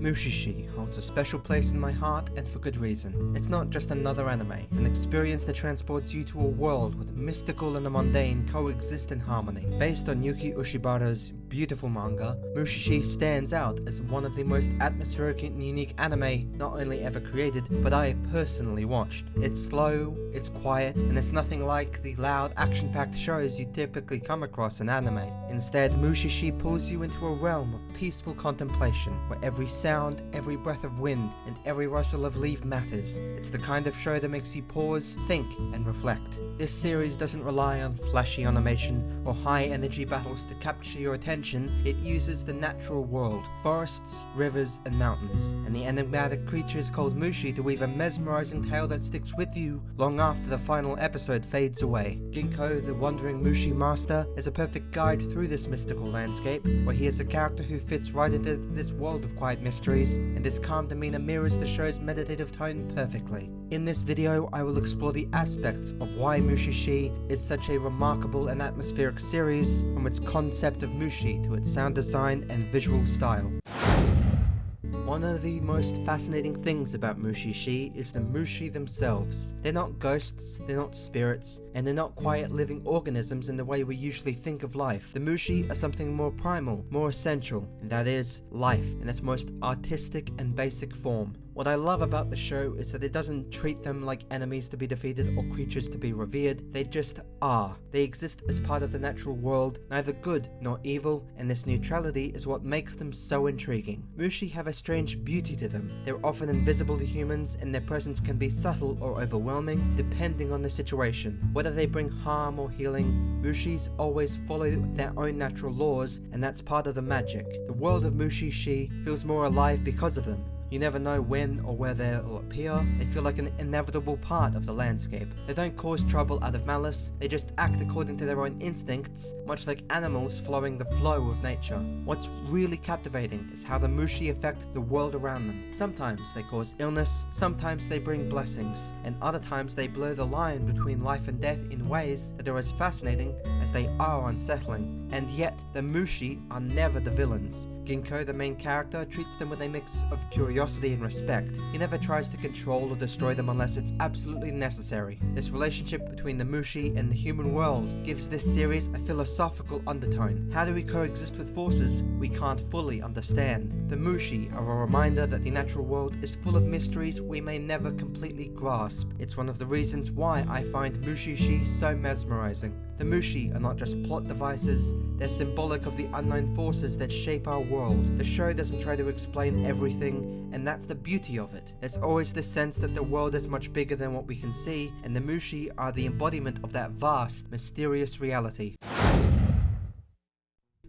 Mushi-Shi holds a special place in my heart, and for good reason. It's not just another anime, it's an experience that transports you to a world where the mystical and the mundane coexist in harmony. Based on Yuki Ushibara's beautiful manga, Mushi-Shi stands out as one of the most atmospheric and unique anime not only ever created, but I have personally watched. It's slow, it's quiet, and it's nothing like the loud, action-packed shows you typically come across in anime. Instead, Mushi-Shi pulls you into a realm of peaceful contemplation, where every sound, every breath of wind, and every rustle of leaf matters. It's the kind of show that makes you pause, think, and reflect. This series doesn't rely on flashy animation or high-energy battles to capture your attention. It uses the natural world, forests, rivers, and mountains, and the enigmatic creatures called Mushi to weave a mesmerizing tale that sticks with you long after the final episode fades away. Ginko, the wandering Mushi master, is a perfect guide through this mystical landscape, where he is a character who fits right into this world of quiet mysteries, and his calm demeanor mirrors the show's meditative tone perfectly. In this video, I will explore the aspects of why Mushi-Shi is such a remarkable and atmospheric series, from its concept of Mushi to its sound design and visual style. One of the most fascinating things about Mushi-Shi is the Mushi themselves. They're not ghosts, they're not spirits, and they're not quiet living organisms in the way we usually think of life. The Mushi are something more primal, more essential, and that is life in its most artistic and basic form. What I love about the show is that it doesn't treat them like enemies to be defeated or creatures to be revered. They just are. They exist as part of the natural world, neither good nor evil, and this neutrality is what makes them so intriguing. Mushi have a strange beauty to them. They're often invisible to humans, and their presence can be subtle or overwhelming, depending on the situation. Whether they bring harm or healing, Mushis always follow their own natural laws, and that's part of the magic. The world of Mushi-Shi feels more alive because of them. You never know when or where they'll appear. They feel like an inevitable part of the landscape. They don't cause trouble out of malice, they just act according to their own instincts, much like animals following the flow of nature. What's really captivating is how the Mushi affect the world around them. Sometimes they cause illness, sometimes they bring blessings, and other times they blur the line between life and death in ways that are as fascinating as they are unsettling. And yet, the Mushi are never the villains. Ginko, the main character, treats them with a mix of curiosity and respect. He never tries to control or destroy them unless it's absolutely necessary. This relationship between the Mushi and the human world gives this series a philosophical undertone. How do we coexist with forces we can't fully understand? The Mushi are a reminder that the natural world is full of mysteries we may never completely grasp. It's one of the reasons why I find Mushi-Shi so mesmerizing. The Mushi are not just plot devices, they're symbolic of the unknown forces that shape our world. The show doesn't try to explain everything, and that's the beauty of it. There's always this sense that the world is much bigger than what we can see, and the Mushi are the embodiment of that vast, mysterious reality.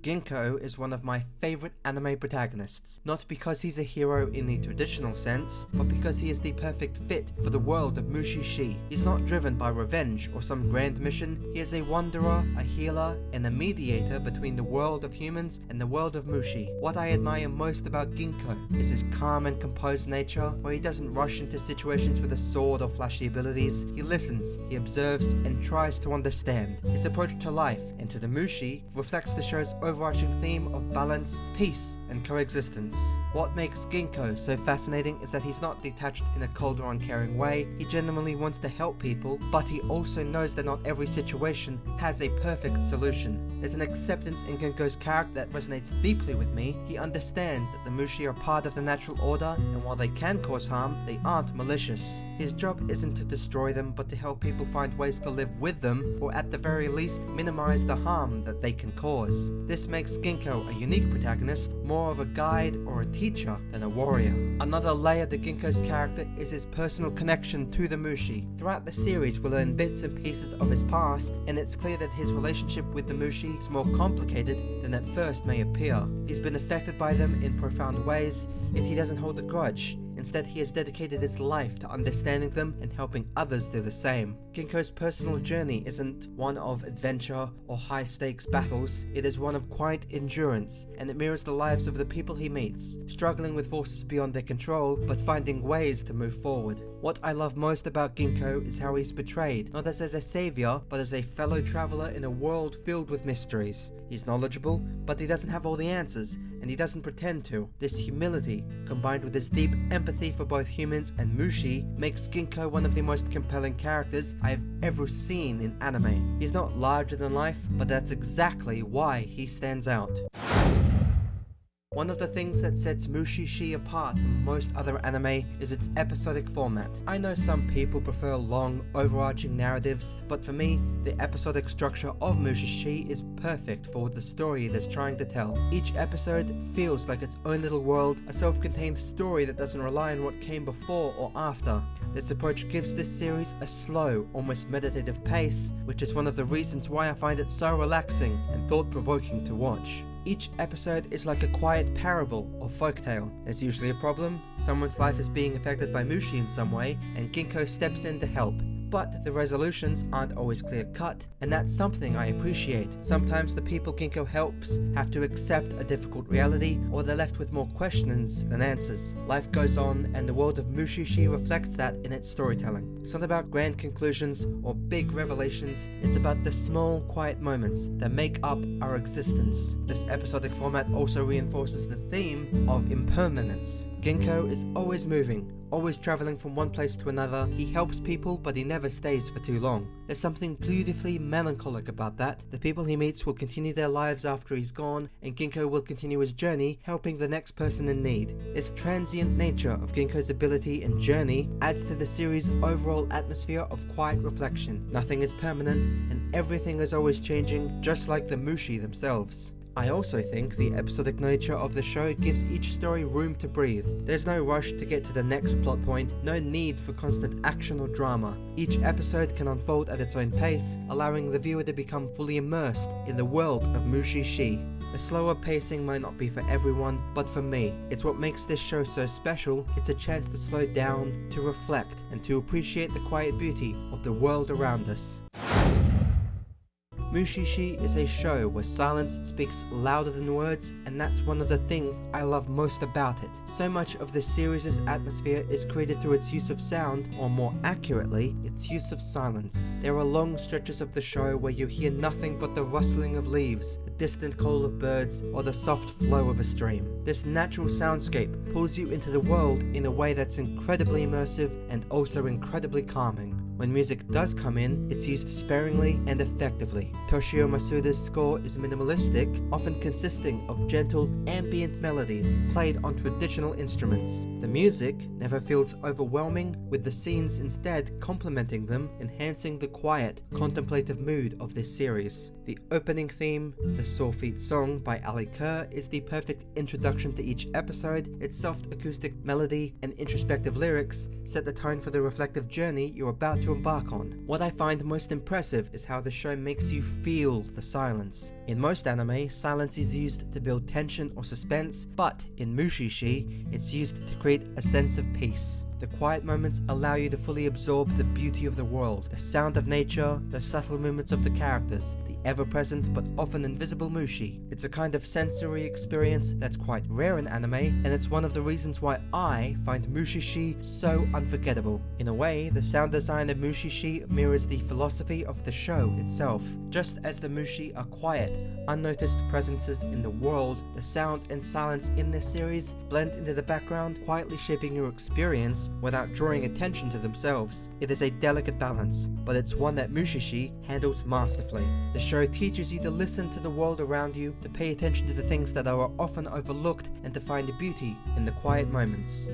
Ginko is one of my favorite anime protagonists, not because he's a hero in the traditional sense, but because he is the perfect fit for the world of Mushi-Shi. He's not driven by revenge or some grand mission. He is a wanderer, a healer, and a mediator between the world of humans and the world of Mushi. What I admire most about Ginko is his calm and composed nature, where he doesn't rush into situations with a sword or flashy abilities. He listens, he observes, and tries to understand. His approach to life and to the Mushi reflects the show's overarching theme of balance, peace, and coexistence. What makes Ginko so fascinating is that he's not detached in a cold or uncaring way. He genuinely wants to help people, but he also knows that not every situation has a perfect solution. There's an acceptance in Ginko's character that resonates deeply with me. He understands that the Mushi are part of the natural order, and while they can cause harm, they aren't malicious. His job isn't to destroy them, but to help people find ways to live with them, or at the very least, minimize the harm that they can cause. This makes Ginko a unique protagonist, more of a guide or a teacher than a warrior. Another layer to Ginko's character is his personal connection to the Mushi. Throughout the series, we'll learn bits and pieces of his past, and it's clear that his relationship with the Mushi is more complicated than at first may appear. He's been affected by them in profound ways, yet he doesn't hold a grudge. Instead, he has dedicated his life to understanding them and helping others do the same. Ginko's personal journey isn't one of adventure or high-stakes battles, it is one of quiet endurance, and it mirrors the lives of the people he meets, struggling with forces beyond their control, but finding ways to move forward. What I love most about Ginko is how he's portrayed, not as a savior, but as a fellow traveler in a world filled with mysteries. He's knowledgeable, but he doesn't have all the answers, and he doesn't pretend to. This humility, combined with his deep empathy for both humans and Mushi, makes Ginko one of the most compelling characters I have ever seen in anime. He's not larger than life, but that's exactly why he stands out. One of the things that sets Mushi-Shi apart from most other anime is its episodic format. I know some people prefer long, overarching narratives, but for me, the episodic structure of Mushi-Shi is perfect for the story it is trying to tell. Each episode feels like its own little world, a self-contained story that doesn't rely on what came before or after. This approach gives this series a slow, almost meditative pace, which is one of the reasons why I find it so relaxing and thought-provoking to watch. Each episode is like a quiet parable or folktale. There's usually a problem, someone's life is being affected by Mushi in some way, and Ginko steps in to help. But the resolutions aren't always clear-cut, and that's something I appreciate. Sometimes the people Ginko helps have to accept a difficult reality, or they're left with more questions than answers. Life goes on, and the world of Mushi-Shi reflects that in its storytelling. It's not about grand conclusions or big revelations, it's about the small, quiet moments that make up our existence. This episodic format also reinforces the theme of impermanence. Ginko is always moving, always traveling from one place to another. He helps people, but he never stays for too long. There's something beautifully melancholic about that. The people he meets will continue their lives after he's gone, and Ginko will continue his journey, helping the next person in need. This transient nature of Ginko's ability and journey adds to the series' overall atmosphere of quiet reflection. Nothing is permanent, and everything is always changing, just like the Mushi themselves. I also think the episodic nature of the show gives each story room to breathe. There's no rush to get to the next plot point, no need for constant action or drama. Each episode can unfold at its own pace, allowing the viewer to become fully immersed in the world of Mushi-Shi. The slower pacing might not be for everyone, but for me, it's what makes this show so special. It's a chance to slow down, to reflect, and to appreciate the quiet beauty of the world around us. Mushi-Shi is a show where silence speaks louder than words, and that's one of the things I love most about it. So much of this series' atmosphere is created through its use of sound, or more accurately, its use of silence. There are long stretches of the show where you hear nothing but the rustling of leaves, the distant call of birds, or the soft flow of a stream. This natural soundscape pulls you into the world in a way that's incredibly immersive and also incredibly calming. When music does come in, it's used sparingly and effectively. Toshio Masuda's score is minimalistic, often consisting of gentle, ambient melodies played on traditional instruments. The music never feels overwhelming, with the scenes instead complementing them, enhancing the quiet, contemplative mood of this series. The opening theme, the Soulfeet song by Ali Kerr, is the perfect introduction to each episode. Its soft acoustic melody and introspective lyrics set the tone for the reflective journey you're about to embark on. What I find most impressive is how the show makes you feel the silence. In most anime, silence is used to build tension or suspense, but in Mushi-Shi, it's used to create a sense of peace. The quiet moments allow you to fully absorb the beauty of the world, the sound of nature, the subtle movements of the characters, the ever-present but often invisible Mushi. It's a kind of sensory experience that's quite rare in anime, and it's one of the reasons why I find Mushi-Shi so unforgettable. In a way, the sound design of Mushi-Shi mirrors the philosophy of the show itself. Just as the Mushi are quiet, unnoticed presences in the world, the sound and silence in this series blend into the background, quietly shaping your experience without drawing attention to themselves. It is a delicate balance, but it's one that Mushi-Shi handles masterfully. The show teaches you to listen to the world around you, to pay attention to the things that are often overlooked, and to find the beauty in the quiet moments.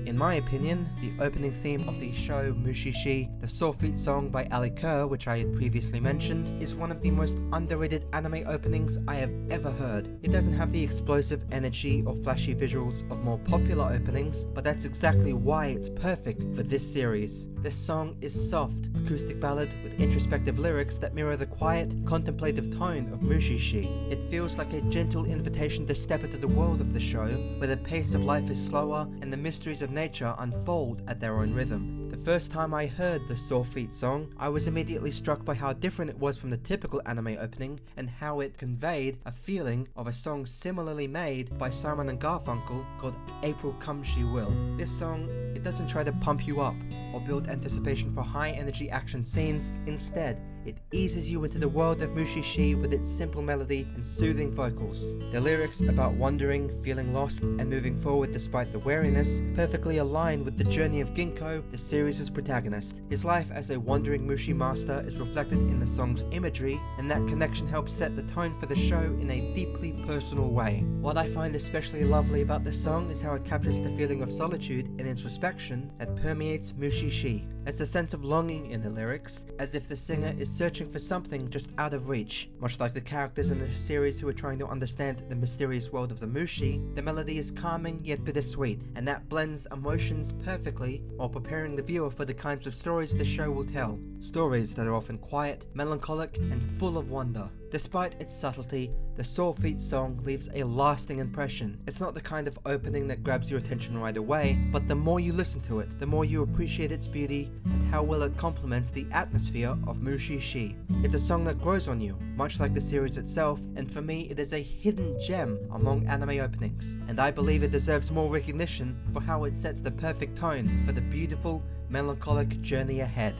In my opinion, the opening theme of the show Mushi-Shi, the Soulfeet song by Ali Kerr, which I had previously mentioned, is one of the most underrated anime openings I have ever heard. It doesn't have the explosive energy or flashy visuals of more popular openings, but that's exactly why it's perfect for this series. This song is soft, acoustic ballad with introspective lyrics that mirror the quiet, contemplative tone of Mushi-Shi. It feels like a gentle invitation to step into the world of the show, where the pace of life is slower and the mysteries of nature unfold at their own rhythm. The first time I heard the Soulfeet song, I was immediately struck by how different it was from the typical anime opening, and how it conveyed a feeling of a song similarly made by Simon and Garfunkel called April Come She Will. This song, it doesn't try to pump you up or build anticipation for high energy action scenes. Instead, it eases you into the world of Mushi-Shi with its simple melody and soothing vocals. The lyrics about wandering, feeling lost, and moving forward despite the weariness perfectly align with the journey of Ginko, the series' protagonist. His life as a wandering Mushi master is reflected in the song's imagery, and that connection helps set the tone for the show in a deeply personal way. What I find especially lovely about this song is how it captures the feeling of solitude and introspection that permeates Mushi-Shi. There's a sense of longing in the lyrics, as if the singer is searching for something just out of reach. Much like the characters in the series who are trying to understand the mysterious world of the Mushi, the melody is calming yet bittersweet, and that blends emotions perfectly while preparing the viewer for the kinds of stories the show will tell. Stories that are often quiet, melancholic, and full of wonder. Despite its subtlety, the Sore Feet song leaves a lasting impression. It's not the kind of opening that grabs your attention right away, but the more you listen to it, the more you appreciate its beauty and how well it complements the atmosphere of Mushi-Shi. It's a song that grows on you, much like the series itself, and for me it is a hidden gem among anime openings, and I believe it deserves more recognition for how it sets the perfect tone for the beautiful, melancholic journey ahead.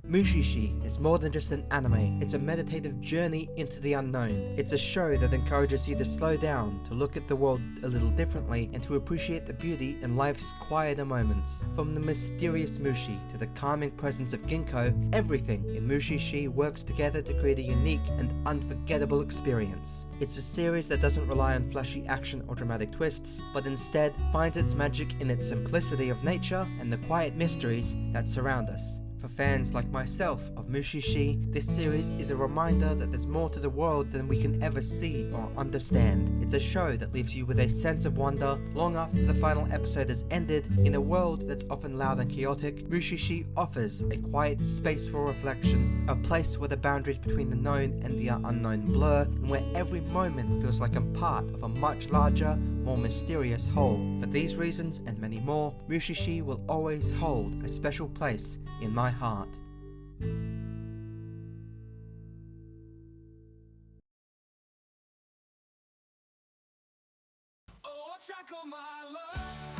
Mushi-Shi is more than just an anime, it's a meditative journey into the unknown. It's a show that encourages you to slow down, to look at the world a little differently, and to appreciate the beauty in life's quieter moments. From the mysterious Mushi to the calming presence of Ginko, everything in Mushi-Shi works together to create a unique and unforgettable experience. It's a series that doesn't rely on flashy action or dramatic twists, but instead finds its magic in its simplicity of nature and the quiet mysteries that surround us. For fans like myself of Mushi-Shi, this series is a reminder that there's more to the world than we can ever see or understand. It's a show that leaves you with a sense of wonder long after the final episode has ended. In a world that's often loud and chaotic, Mushi-Shi offers a quiet space for reflection, a place where the boundaries between the known and the unknown blur, and where every moment feels like I'm part of a much larger, more mysterious whole. For these reasons and many more, Mushi-Shi will always hold a special place in my heart. Oh, I track all my love.